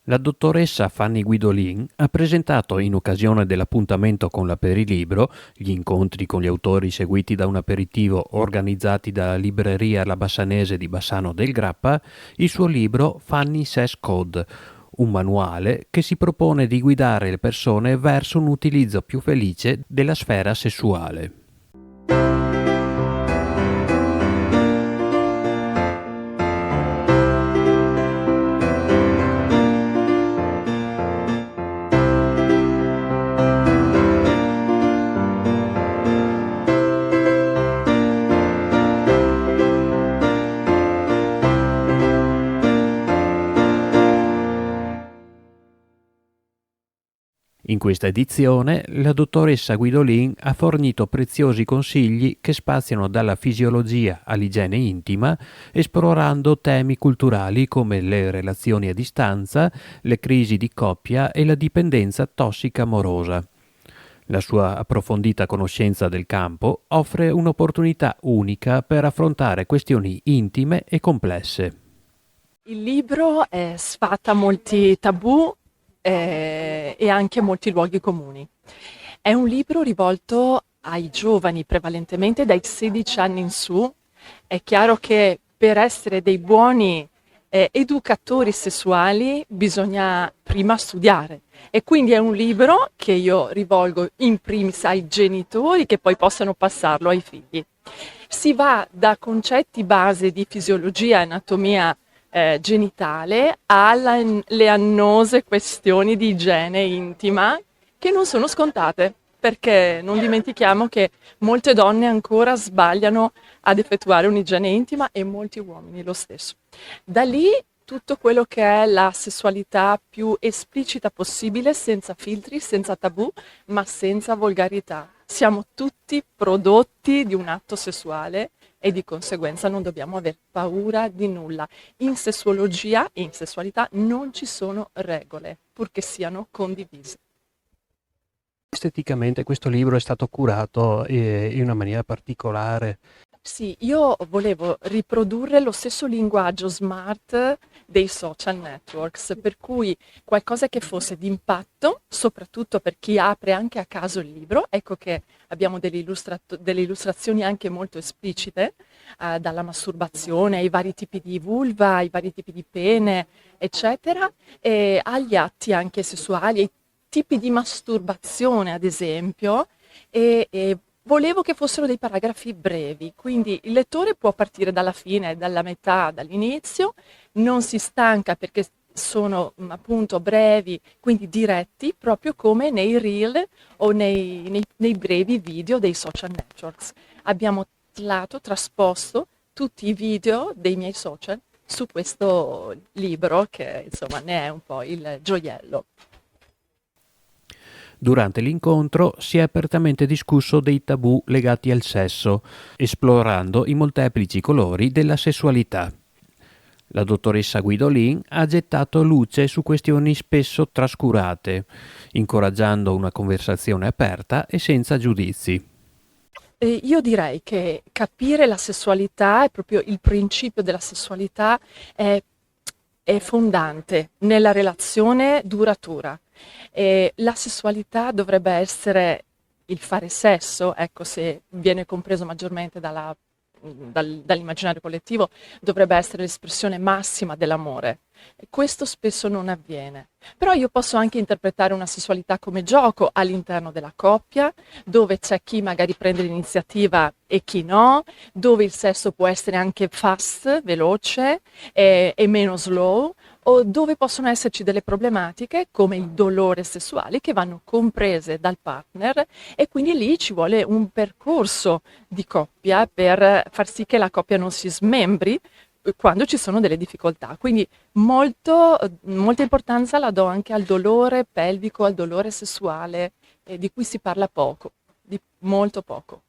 La dottoressa Fanny Guidolin ha presentato, in occasione dell'appuntamento con l'Aperilibro, gli incontri con gli autori seguiti da un aperitivo organizzati dalla libreria La Bassanese di Bassano del Grappa, il suo libro Fanny Says Code, un manuale che si propone di guidare le persone verso un utilizzo più felice della sfera sessuale. In questa edizione la dottoressa Guidolin ha fornito preziosi consigli che spaziano dalla fisiologia all'igiene intima, esplorando temi culturali come le relazioni a distanza, le crisi di coppia e la dipendenza tossica amorosa. La sua approfondita conoscenza del campo offre un'opportunità unica per affrontare questioni intime e complesse. Il libro sfata molti tabù e anche molti luoghi comuni. È un libro rivolto ai giovani, prevalentemente dai 16 anni in su. È chiaro che per essere dei buoni educatori sessuali bisogna prima studiare e quindi è un libro che io rivolgo in primis ai genitori che poi possano passarlo ai figli. Si va da concetti base di fisiologia e anatomia genitale alle annose questioni di igiene intima che non sono scontate, perché non dimentichiamo che molte donne ancora sbagliano ad effettuare un'igiene intima e molti uomini lo stesso. Da lì tutto quello che è la sessualità più esplicita possibile, senza filtri, senza tabù, ma senza volgarità. Siamo tutti prodotti di un atto sessuale e di conseguenza non dobbiamo aver paura di nulla. In sessuologia e in sessualità non ci sono regole, purché siano condivise. Esteticamente questo libro è stato curato in una maniera particolare. Sì, io volevo riprodurre lo stesso linguaggio smart dei social networks, per cui qualcosa che fosse d'impatto, soprattutto per chi apre anche a caso il libro. Ecco che abbiamo delle illustrazioni anche molto esplicite, dalla masturbazione ai vari tipi di vulva, ai vari tipi di pene, eccetera, e agli atti anche sessuali, ai tipi di masturbazione, ad esempio, e volevo che fossero dei paragrafi brevi, quindi il lettore può partire dalla fine, dalla metà, dall'inizio, non si stanca perché sono appunto brevi, quindi diretti, proprio come nei reel o nei brevi video dei social networks. Abbiamo trasposto tutti i video dei miei social su questo libro che insomma ne è un po' il gioiello. Durante l'incontro si è apertamente discusso dei tabù legati al sesso, esplorando i molteplici colori della sessualità. La dottoressa Guidolin ha gettato luce su questioni spesso trascurate, incoraggiando una conversazione aperta e senza giudizi. Io direi che capire la sessualità è proprio il principio della sessualità è è fondante nella relazione duratura. La sessualità dovrebbe essere il fare sesso, ecco, se viene compreso maggiormente dall'immaginario collettivo, dovrebbe essere l'espressione massima dell'amore. E questo spesso non avviene. Però io posso anche interpretare una sessualità come gioco all'interno della coppia, dove c'è chi magari prende l'iniziativa e chi no, dove il sesso può essere anche fast, veloce e meno slow, o dove possono esserci delle problematiche come il dolore sessuale che vanno comprese dal partner e quindi lì ci vuole un percorso di coppia per far sì che la coppia non si smembri quando ci sono delle difficoltà. Quindi molta importanza la do anche al dolore pelvico, al dolore sessuale, di cui si parla poco, di molto poco.